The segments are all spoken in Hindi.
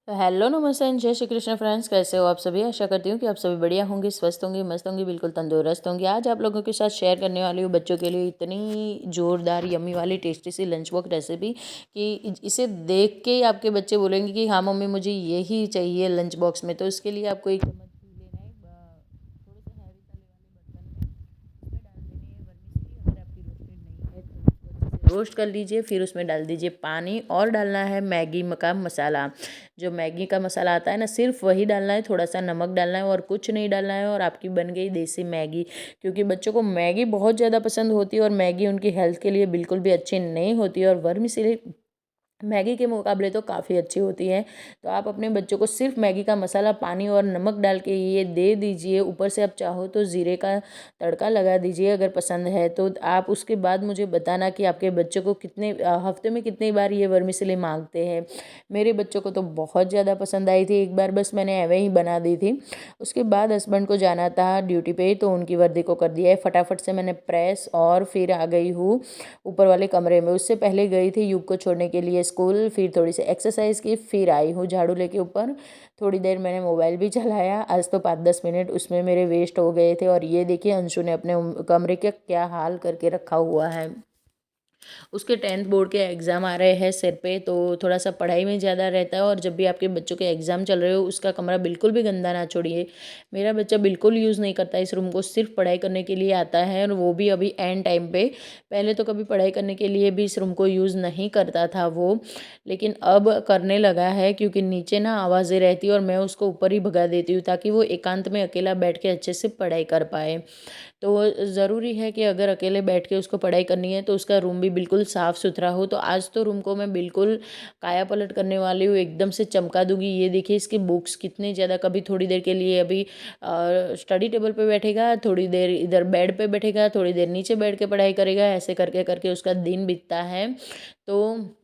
तो हेलो नमस्ते एंड जय श्री कृष्ण फ्रेंड्स, कैसे हो आप सभी। आशा करती हूँ कि आप सभी बढ़िया होंगे, स्वस्थ होंगे, मस्त होंगे, बिल्कुल तंदुरुस्त होंगे। आज आप लोगों के साथ शेयर करने वाली हूँ बच्चों के लिए इतनी जोरदार यम्मी वाली टेस्टी सी लंच बॉक्स रेसिपी कि इसे देख के ही आपके बच्चे बोलेंगे कि हाँ मम्मी मुझे यही चाहिए लंच बॉक्स में। तो इसके लिए आपको एक चम्मच घी लेना है, थोड़े से हैवी तले वाले बर्तन में उसमें डाल देनी है वर्मिसेली। अगर आपकी रोस्टेड नहीं है तो उसको अच्छे से रोस्ट कर लीजिए। फिर उसमें डाल दीजिए पानी और डालना है मैगी का मसाला। जो मैगी का मसाला आता है ना, सिर्फ वही डालना है, थोड़ा सा नमक डालना है और कुछ नहीं डालना है और आपकी बन गई देसी मैगी। क्योंकि बच्चों को मैगी बहुत ज़्यादा पसंद होती है और मैगी उनकी हेल्थ के लिए बिल्कुल भी अच्छी नहीं होती है और वर्मिसेली मैगी के मुकाबले तो काफ़ी अच्छी होती है। तो आप अपने बच्चों को सिर्फ मैगी का मसाला, पानी और नमक डाल के ये दे दीजिए। ऊपर से आप चाहो तो ज़ीरे का तड़का लगा दीजिए अगर पसंद है तो। आप उसके बाद मुझे बताना कि आपके बच्चों को हफ्ते में कितनी बार ये वर्मिसेली मांगते हैं। मेरे बच्चों को तो बहुत ज़्यादा पसंद आई थी, एक बार बस मैंने एवे ही बना दी थी। उसके बाद हस्बैंड को जाना था ड्यूटी पे, तो उनकी वर्दी को कर दिया है फटाफट से मैंने प्रेस, और फिर आ गई हूँ ऊपर वाले कमरे में। उससे पहले गई थी युग को छोड़ने के लिए स्कूल, फिर थोड़ी सी एक्सरसाइज की, फिर आई हूँ झाड़ू लेके ऊपर। थोड़ी देर मैंने मोबाइल भी चलाया। आज तो 5-10 मिनट उसमें मेरे वेस्ट हो गए थे। और ये देखिए अंशु ने अपने कमरे का क्या हाल करके रखा हुआ है। उसके 10th बोर्ड के एग्ज़ाम आ रहे हैं सिर पे, तो थोड़ा सा पढ़ाई में ज़्यादा रहता है। और जब भी आपके बच्चों के एग्ज़ाम चल रहे हो उसका कमरा बिल्कुल भी गंदा ना छोड़िए। मेरा बच्चा बिल्कुल यूज़ नहीं करता इस रूम को, सिर्फ पढ़ाई करने के लिए आता है और वो भी अभी एंड टाइम पे। पहले तो कभी पढ़ाई करने के लिए भी इस रूम को यूज़ नहीं करता था वो, लेकिन अब करने लगा है क्योंकि नीचे ना आवाज़ें रहती है और मैं उसको ऊपर ही भगा देती हूँ ताकि वो एकांत में अकेला बैठ के अच्छे से पढ़ाई कर पाए। तो ज़रूरी है कि अगर अकेले बैठ के उसको पढ़ाई करनी है तो उसका रूम भी बिल्कुल साफ़ सुथरा हो। तो आज तो रूम को मैं बिल्कुल काया पलट करने वाली हूँ, एकदम से चमका दूंगी। ये देखिए इसकी बुक्स कितनी ज़्यादा, कभी थोड़ी देर के लिए अभी स्टडी टेबल पे बैठेगा, थोड़ी देर इधर बेड पे बैठेगा, थोड़ी देर नीचे बैठ के पढ़ाई करेगा, ऐसे करके करके उसका दिन बीतता है। तो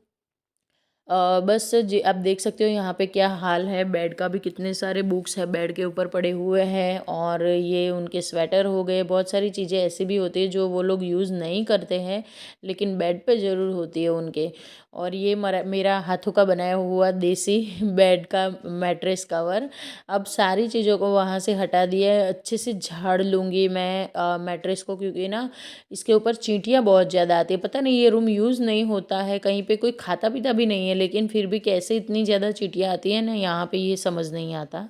बस जी आप देख सकते हो यहाँ पे क्या हाल है। बेड का भी कितने सारे बुक्स है बेड के ऊपर पड़े हुए हैं, और ये उनके स्वेटर हो गए। बहुत सारी चीज़ें ऐसी भी होती है जो वो लोग यूज़ नहीं करते हैं लेकिन बेड पे ज़रूर होती है उनके। और ये मेरा हाथों का बनाया हुआ देसी बेड का मैट्रेस कवर। अब सारी चीज़ों को वहाँ से हटा दिया है, अच्छे से झाड़ लूँगी मैं मैट्रेस को, क्योंकि ना इसके ऊपर चींटियाँ बहुत ज़्यादा आती है। पता नहीं ये रूम यूज़ नहीं होता है, कहीं पे कोई खाता पीता भी नहीं है, लेकिन फिर भी कैसे इतनी ज़्यादा चींटियाँ आती है ना यहाँ पे, ये समझ नहीं आता।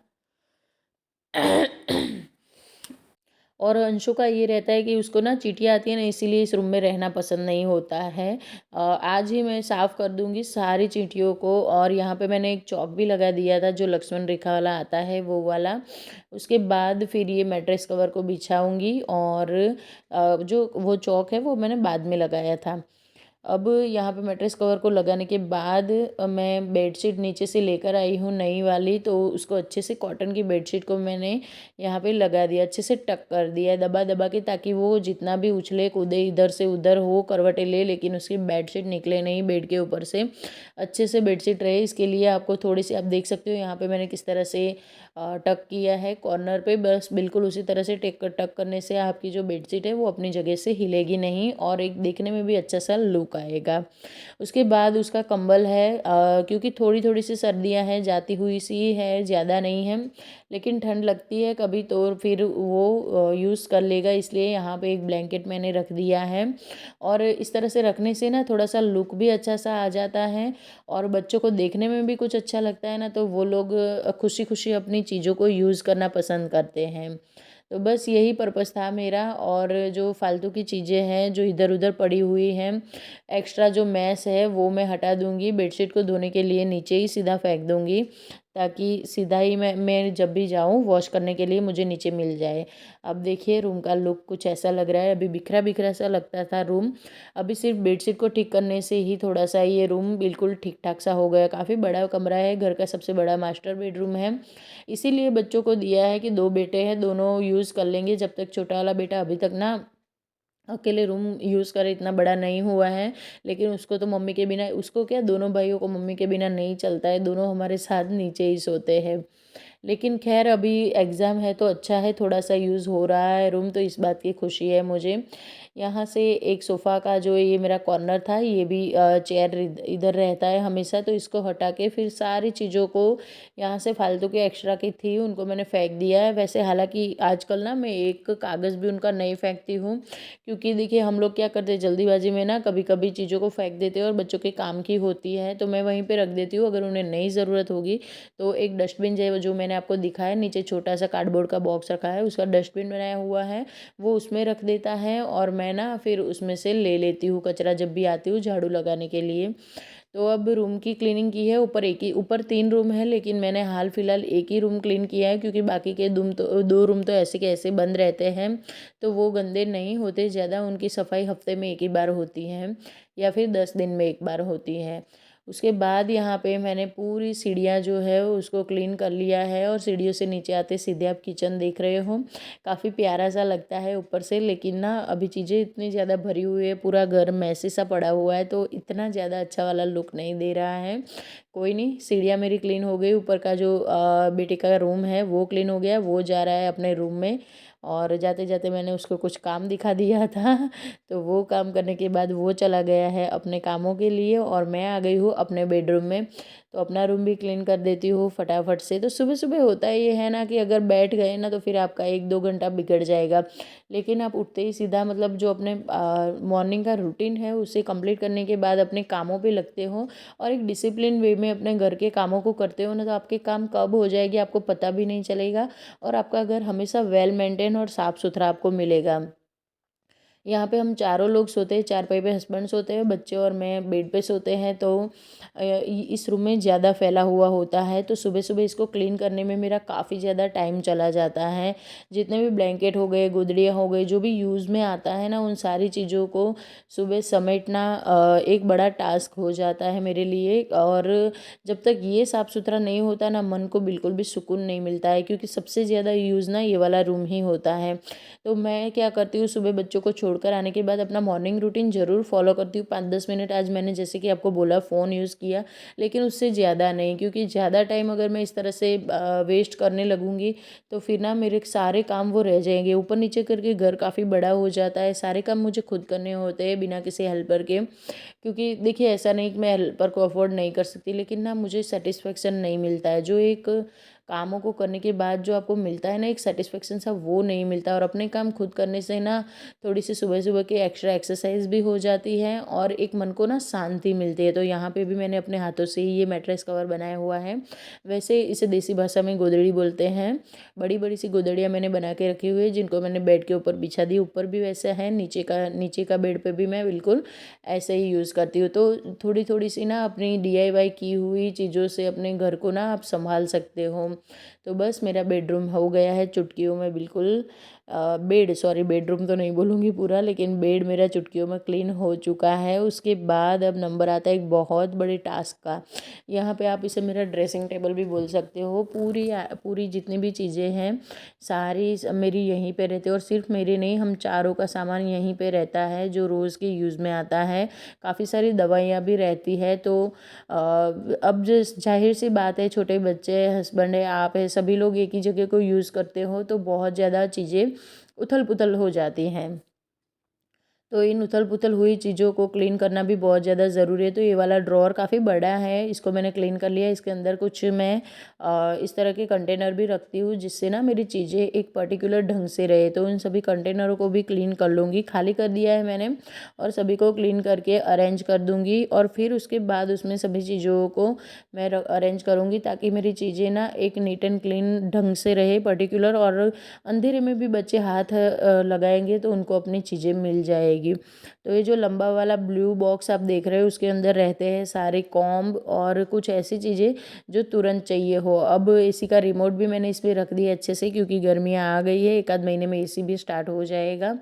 और अंशु का ये रहता है कि उसको ना चींटियाँ आती है ना, इसीलिए इस रूम में रहना पसंद नहीं होता है। आज ही मैं साफ़ कर दूंगी सारी चींटियों को। और यहाँ पे मैंने एक चौक भी लगा दिया था जो लक्ष्मण रेखा वाला आता है वो वाला। उसके बाद फिर ये मैट्रेस कवर को बिछाऊंगी, और जो वो चौक है वो मैंने बाद में लगाया था। अब यहाँ पे मैट्रेस कवर को लगाने के बाद मैं बेडशीट नीचे से लेकर आई हूँ नई वाली। तो उसको अच्छे से, कॉटन की बेडशीट को मैंने यहाँ पे लगा दिया, अच्छे से टक कर दिया दबा दबा के, ताकि वो जितना भी उछले कूदे इधर से उधर हो, करवटें ले, लेकिन उसकी बेडशीट निकले नहीं बेड के ऊपर से, अच्छे से बेडशीट रहे। इसके लिए आपको थोड़ी सी, आप देख सकते हो यहाँ पे मैंने किस तरह से टक किया है कॉर्नर पे। बस बिल्कुल उसी तरह से टक करने से आपकी जो बेडशीट है वो अपनी जगह से हिलेगी नहीं और एक देखने में भी अच्छा सा लुक आएगा। उसके बाद उसका कंबल है, क्योंकि थोड़ी थोड़ी सी सर्दियाँ हैं, जाती हुई सी है, ज़्यादा नहीं है, लेकिन ठंड लगती है कभी तो फिर वो यूज़ कर लेगा, इसलिए यहाँ पे एक ब्लैंकेट मैंने रख दिया है। और इस तरह से रखने से ना थोड़ा सा लुक भी अच्छा सा आ जाता है और बच्चों को देखने में भी कुछ अच्छा लगता है ना, तो वो लोग खुशी खुशी अपनी चीज़ों को यूज़ करना पसंद करते हैं। तो बस यही पर्पस था मेरा। और जो फालतू की चीज़ें हैं जो इधर उधर पड़ी हुई हैं, एक्स्ट्रा जो मैस है वो मैं हटा दूंगी, बेडशीट को धोने के लिए नीचे ही सीधा फेंक दूंगी, ताकि सीधा ही मैं जब भी जाऊँ वॉश करने के लिए मुझे नीचे मिल जाए। अब देखिए रूम का लुक कुछ ऐसा लग रहा है, अभी बिखरा बिखरा सा लगता था रूम, अभी सिर्फ बेडशीट को ठीक करने से ही थोड़ा सा ये रूम बिल्कुल ठीक ठाक सा हो गया। काफ़ी बड़ा कमरा है, घर का सबसे बड़ा मास्टर बेडरूम है, इसीलिए बच्चों को दिया है कि 2 बेटे हैं, दोनों यूज़ कर लेंगे। जब तक छोटा वाला बेटा अभी तक ना अकेले रूम यूज़ करे, इतना बड़ा नहीं हुआ है, लेकिन उसको तो मम्मी के बिना, उसको क्या, दोनों भाइयों को मम्मी के बिना नहीं चलता है, दोनों हमारे साथ नीचे ही सोते हैं। लेकिन खैर अभी एग्ज़ाम है तो अच्छा है, थोड़ा सा यूज़ हो रहा है रूम, तो इस बात की खुशी है मुझे। यहाँ से एक सोफ़ा का जो ये मेरा कॉर्नर था, ये भी चेयर इधर रहता है हमेशा, तो इसको हटा के फिर सारी चीज़ों को यहाँ से फालतू के एक्स्ट्रा की थी उनको मैंने फेंक दिया है। वैसे हालांकि आजकल ना मैं एक कागज़ भी उनका नहीं फेंकती हूँ, क्योंकि देखिए हम लोग क्या करते हैं जल्दीबाजी में ना कभी कभी चीज़ों को फेंक देते हैं और बच्चों के काम की होती है, तो मैं वहीं पे रख देती हूँ। अगर उन्हें नहीं ज़रूरत होगी तो एक डस्टबिन जो मैंने आपको दिखाया, नीचे छोटा सा कार्डबोर्ड का बॉक्स रखा है, उसका डस्टबिन बनाया हुआ है, वो उसमें रख देता है और मैं ना फिर उसमें से ले लेती हूँ कचरा जब भी आती हूँ झाड़ू लगाने के लिए। तो अब रूम की क्लीनिंग की है, ऊपर 3 रूम है, लेकिन मैंने हाल फिलहाल एक ही रूम क्लीन किया है, क्योंकि बाकी के 2 रूम तो ऐसे के ऐसे बंद रहते हैं, तो वो गंदे नहीं होते ज़्यादा। उनकी सफाई हफ्ते में एक ही बार होती है या फिर 10 दिन में एक बार होती है। उसके बाद यहाँ पे मैंने पूरी सीढ़ियाँ जो है उसको क्लीन कर लिया है, और सीढ़ियों से नीचे आते सीधे आप किचन देख रहे हो। काफ़ी प्यारा सा लगता है ऊपर से, लेकिन ना अभी चीज़ें इतनी ज़्यादा भरी हुई है, पूरा घर मैसी सा पड़ा हुआ है, तो इतना ज़्यादा अच्छा वाला लुक नहीं दे रहा है। कोई नहीं, सीढ़ियाँ मेरी क्लीन हो गई। ऊपर का जो बेटे का रूम है वो क्लीन हो गया, वो जा रहा है अपने रूम में, और जाते जाते मैंने उसको कुछ काम दिखा दिया था तो वो काम करने के बाद वो चला गया है अपने कामों के लिए, और मैं आ गई हूँ अपने बेडरूम में। तो अपना रूम भी क्लीन कर देती हूँ फटाफट से। तो सुबह सुबह होता है ये है ना कि अगर बैठ गए ना तो फिर आपका 1-2 घंटा बिगड़ जाएगा, लेकिन आप उठते ही सीधा मतलब जो अपने मॉर्निंग का रूटीन है उसे कंप्लीट करने के बाद अपने कामों पे लगते हो और एक डिसिप्लिन वे में अपने घर के कामों को करते हो ना, तो आपके काम कब हो जाएगी आपको पता भी नहीं चलेगा, और आपका घर हमेशा वेल मेंटेन और साफ़ सुथरा आपको मिलेगा। यहाँ पे हम चारों लोग सोते हैं, चारपाई पे हस्बैंड सोते हैं, बच्चे और मैं बेड पे सोते हैं। तो इस रूम में ज़्यादा फैला हुआ होता है, तो सुबह सुबह इसको क्लीन करने में मेरा काफ़ी ज़्यादा टाइम चला जाता है। जितने भी ब्लैंकेट हो गए, गुदड़ियाँ हो गई, जो भी यूज़ में आता है ना, उन सारी चीज़ों को सुबह समेटना एक बड़ा टास्क हो जाता है मेरे लिए। और जब तक ये साफ़ सुथरा नहीं होता ना, मन को बिल्कुल भी सुकून नहीं मिलता है, क्योंकि सबसे ज़्यादा यूज़ ना ये वाला रूम ही होता है। तो मैं क्या करती हूँ, सुबह बच्चों को छोड़कर आने के बाद अपना मॉर्निंग रूटीन ज़रूर फॉलो करती हूँ। 5-10 मिनट आज मैंने जैसे कि आपको बोला फ़ोन यूज़ किया, लेकिन उससे ज़्यादा नहीं, क्योंकि ज़्यादा टाइम अगर मैं इस तरह से वेस्ट करने लगूँगी तो फिर ना मेरे सारे काम वो रह जाएंगे। ऊपर नीचे करके घर काफ़ी बड़ा हो जाता है, सारे काम मुझे खुद करने होते हैं बिना किसी हेल्पर के। क्योंकि देखिए ऐसा नहीं कि मैं हेल्पर को अफोर्ड नहीं कर सकती, लेकिन ना मुझे सेटिस्फेक्शन नहीं मिलता है। जो एक कामों को करने के बाद जो आपको मिलता है ना एक सेटिस्फेक्शन सा, वो नहीं मिलता। और अपने काम खुद करने से ना थोड़ी सी सुबह सुबह की एक्स्ट्रा एक्सरसाइज भी हो जाती है और एक मन को ना शांति मिलती है। तो यहाँ पे भी मैंने अपने हाथों से ही ये मैट्रेस कवर बनाया हुआ है। वैसे इसे देसी भाषा में गोदड़ी बोलते हैं। बड़ी बड़ी सी गोदड़ियाँ मैंने बना के रखी हुई है, जिनको मैंने बेड के ऊपर बिछा दी। ऊपर भी वैसा है, नीचे का बेड पे भी मैं बिल्कुल ऐसे ही यूज़ करती हूँ। तो थोड़ी थोड़ी सी ना अपनी DIY की हुई चीज़ों से अपने घर को ना आप संभाल सकते हो। तो बस मेरा बेडरूम हो गया है चुटकियों में बिल्कुल बेडरूम तो नहीं बोलूँगी पूरा, लेकिन बेड मेरा चुटकियों में क्लीन हो चुका है। उसके बाद अब नंबर आता है एक बहुत बड़े टास्क का। यहाँ पे आप इसे मेरा ड्रेसिंग टेबल भी बोल सकते हो। पूरी जितनी भी चीज़ें हैं सारी मेरी यहीं पे रहती है, और सिर्फ मेरी नहीं, हम चारों का सामान यहीं पे रहता है जो रोज़ के यूज़ में आता है। काफ़ी सारी दवाइयाँ भी रहती है। तो अब जो जाहिर सी बात है, छोटे बच्चे, हस्बैंड है, आप है, सभी लोग एक ही जगह को यूज़ करते हो, तो बहुत ज़्यादा चीज़ें उथल पुथल हो जाती हैं। तो इन उथल-पुथल हुई चीज़ों को क्लीन करना भी बहुत ज़्यादा ज़रूरी है। तो ये वाला ड्रॉअर काफ़ी बड़ा है, इसको मैंने क्लीन कर लिया। इसके अंदर कुछ मैं इस तरह के कंटेनर भी रखती हूँ, जिससे ना मेरी चीज़ें एक पर्टिकुलर ढंग से रहे। तो उन सभी कंटेनरों को भी क्लीन कर लूँगी, खाली कर दिया है मैंने, और सभी को क्लीन करके अरेंज कर दूँगी। और फिर उसके बाद उसमें सभी चीज़ों को मैं अरेंज करूँगी, ताकि मेरी चीज़ें ना एक नीट एंड क्लीन ढंग से रहे पर्टिकुलर, और अंधेरे में भी बच्चे हाथ लगाएंगे तो उनको अपनी चीज़ें मिल जाएगी। तो ये जो लंबा वाला ब्लू बॉक्स आप देख रहे हो, उसके अंदर रहते हैं सारे कॉम्ब और कुछ ऐसी चीज़ें जो तुरंत चाहिए हो। अब एसी का रिमोट भी मैंने इसमें रख दिया अच्छे से, क्योंकि गर्मियाँ आ गई है, 1 आध महीने में एसी भी स्टार्ट हो जाएगा।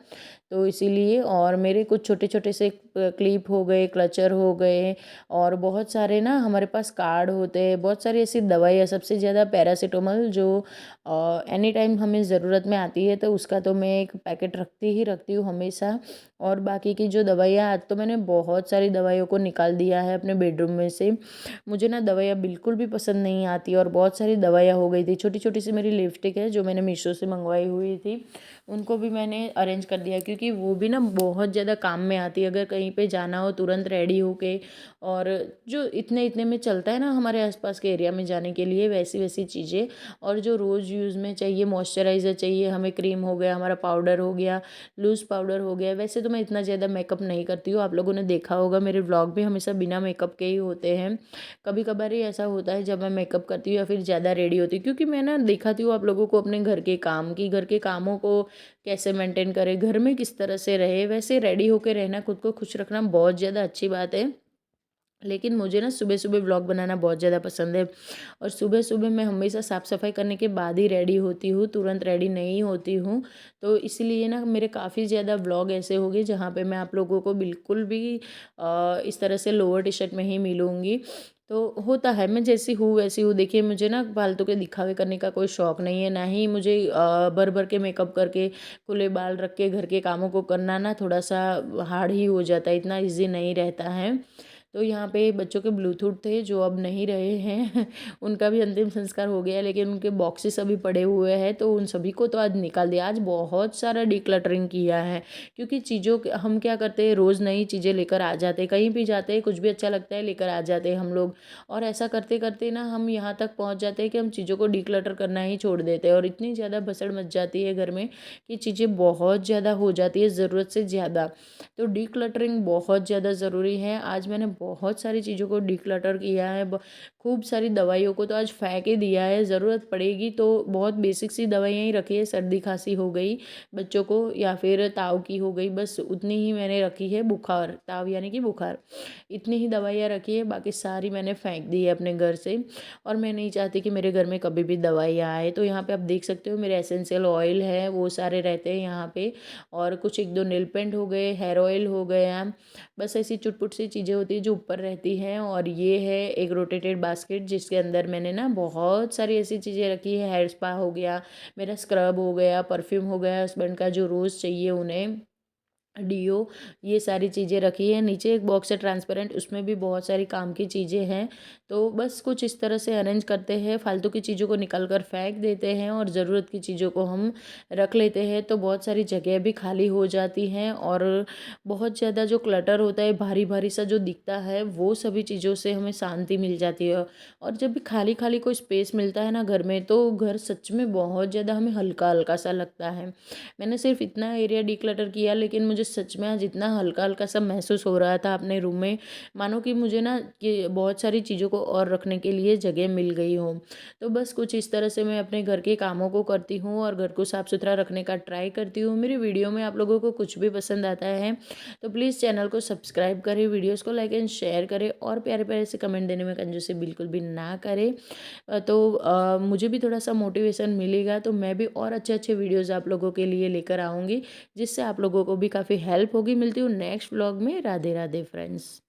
तो इसीलिए और मेरे कुछ छोटे छोटे से क्लिप हो गए, क्लचर हो गए और बहुत सारे ना हमारे पास कार्ड होते हैं, बहुत सारी ऐसी दवाइयाँ, सबसे ज़्यादा पैरासीटामॉल जो एनी टाइम हमें ज़रूरत में आती है तो उसका तो मैं एक पैकेट रखती हूँ हमेशा। और बाकी की जो दवाइयाँ, आज तो मैंने बहुत सारी दवाइयों को निकाल दिया है अपने बेडरूम में से। मुझे ना दवाइयाँ बिल्कुल भी पसंद नहीं आती और बहुत सारी दवाइयाँ हो गई थी। छोटी छोटी सी मेरी लिपस्टिक है जो मैंने मीशो से मंगवाई हुई थी, उनको भी मैंने अरेंज कर दिया क्योंकि वो भी ना बहुत ज़्यादा काम में आती है अगर कहीं पे जाना हो तुरंत रेडी होके। और जो इतने इतने में चलता है ना हमारे आसपास के एरिया में जाने के लिए, वैसी वैसी चीज़ें। और जो रोज़ यूज़ में चाहिए, मॉइस्चराइज़र चाहिए हमें, क्रीम हो गया, हमारा पाउडर हो गया, लूज़ पाउडर हो गया। वैसे तो मैं इतना ज़्यादा मेकअप नहीं करती हूँ, आप लोगों ने देखा होगा मेरे व्लॉग भी हमेशा बिना मेकअप के ही होते हैं। कभी कभार ही ऐसा होता है जब मैं मेकअप करती हूँ या फिर ज़्यादा रेडी होती हूँ, क्योंकि मैं ना दिखाती हूँ आप लोगों को अपने घर के काम की, घर के कामों को कैसे मेंटेन करें, घर में किस तरह से रहे, वैसे रेडी होकर रहना, खुद को खुश रखना बहुत ज़्यादा अच्छी बात है। लेकिन मुझे ना सुबह सुबह व्लॉग बनाना बहुत ज़्यादा पसंद है और सुबह सुबह मैं हमेशा साफ़ सफाई करने के बाद ही रेडी होती हूँ, तुरंत रेडी नहीं होती हूँ। तो इसलिए ना मेरे काफ़ी ज़्यादा व्लॉग ऐसे हो गए जहाँ पे मैं आप लोगों को बिल्कुल भी इस तरह से लोअर टी शर्ट में ही मिलूँगी। तो होता है, मैं जैसी हूँ वैसी हूँ। देखिए मुझे ना फालतू के दिखावे करने का कोई शौक़ नहीं है, ना ही मुझे भर भर के मेकअप करके खुले बाल रख के घर के कामों को करना ना थोड़ा सा हार्ड ही हो जाता है, इतना ईजी नहीं रहता है। तो यहाँ पे बच्चों के ब्लूटूथ थे जो अब नहीं रहे हैं उनका भी अंतिम संस्कार हो गया है, लेकिन उनके बॉक्सेस अभी पड़े हुए हैं तो उन सभी को तो आज निकाल दिया। आज बहुत सारा डिक्लटरिंग किया है क्योंकि चीज़ों के हम क्या करते हैं, रोज़ नई चीज़ें लेकर आ जाते हैं, कहीं भी जाते हैं कुछ भी अच्छा लगता है लेकर आ जाते हैं हम लोग। और ऐसा करते करते ना हम यहाँ तक पहुँच जाते हैं कि हम चीज़ों को डिक्लटर करना ही छोड़ देते हैं और इतनी ज़्यादा भसड़ मच जाती है घर में कि चीज़ें बहुत ज़्यादा हो जाती है, ज़रूरत से ज़्यादा। तो डिक्लटरिंग बहुत ज़्यादा ज़रूरी है। आज मैंने बहुत सारी चीज़ों को डिक्लटर किया है, खूब सारी दवाइयों को तो आज फेंक ही दिया है। ज़रूरत पड़ेगी तो बहुत बेसिक सी दवाइयाँ ही रखी है, सर्दी खांसी हो गई बच्चों को या फिर ताव की हो गई, बस उतनी ही मैंने रखी है। बुखार, ताव यानी कि बुखार, इतनी ही दवाइयाँ रखी है, बाकी सारी मैंने फेंक दी है अपने घर से। और मैं नहीं चाहती कि मेरे घर में कभी भी दवाइयाँ आए। तो यहाँ पे आप देख सकते हो मेरे एसेंशियल ऑयल है वो सारे रहते हैं यहाँ पे, और कुछ एक दो नेल पेंट हो गए, हेयर ऑयल हो गया, बस ऐसी चुटपुट सी चीज़ें होती है जो ऊपर रहती हैं। और ये है एक रोटेटेड बास्केट जिसके अंदर मैंने ना बहुत सारी ऐसी चीज़ें रखी है। हेयर स्पा हो गया, मेरा स्क्रब हो गया, परफ्यूम हो गया, हस्बैंड का जो रोज़ चाहिए उन्हें, डियो, ये सारी चीज़ें रखी है। नीचे एक बॉक्स है ट्रांसपेरेंट, उसमें भी बहुत सारी काम की चीज़ें हैं। तो बस कुछ इस तरह से अरेंज करते हैं, फालतू की चीज़ों को निकाल कर फेंक देते हैं और ज़रूरत की चीज़ों को हम रख लेते हैं। तो बहुत सारी जगह भी खाली हो जाती हैं और बहुत ज़्यादा जो क्लटर होता है, भारी भारी सा जो दिखता है, वो सभी चीज़ों से हमें शांति मिल जाती है। और जब भी खाली खाली कोई स्पेस मिलता है ना घर में, तो घर सच में बहुत ज़्यादा हमें हल्का हल्का सा लगता है। मैंने सिर्फ इतना एरिया डिक्लटर किया, लेकिन मुझे सच में आज इतना हल्का हल्का सा महसूस हो रहा था अपने रूम में, मानो कि मुझे ना कि बहुत सारी चीज़ों को और रखने के लिए जगह मिल गई हो। तो बस कुछ इस तरह से मैं अपने घर के कामों को करती हूँ और घर को साफ़ सुथरा रखने का ट्राई करती हूँ। मेरी वीडियो में आप लोगों को कुछ भी पसंद आता है तो प्लीज़ चैनल को सब्सक्राइब करें, वीडियोज़ को लाइक एंड शेयर करें और प्यारे प्यारे से कमेंट देने में कंजूसी बिल्कुल भी ना करें। तो मुझे भी थोड़ा सा मोटिवेशन मिलेगा तो मैं भी और अच्छे अच्छे वीडियोज़ आप लोगों के लिए लेकर आऊँगी, जिससे आप लोगों को भी काफ़ी हेल्प होगी। मिलती हूँ नेक्स्ट व्लॉग में। राधे राधे फ्रेंड्स।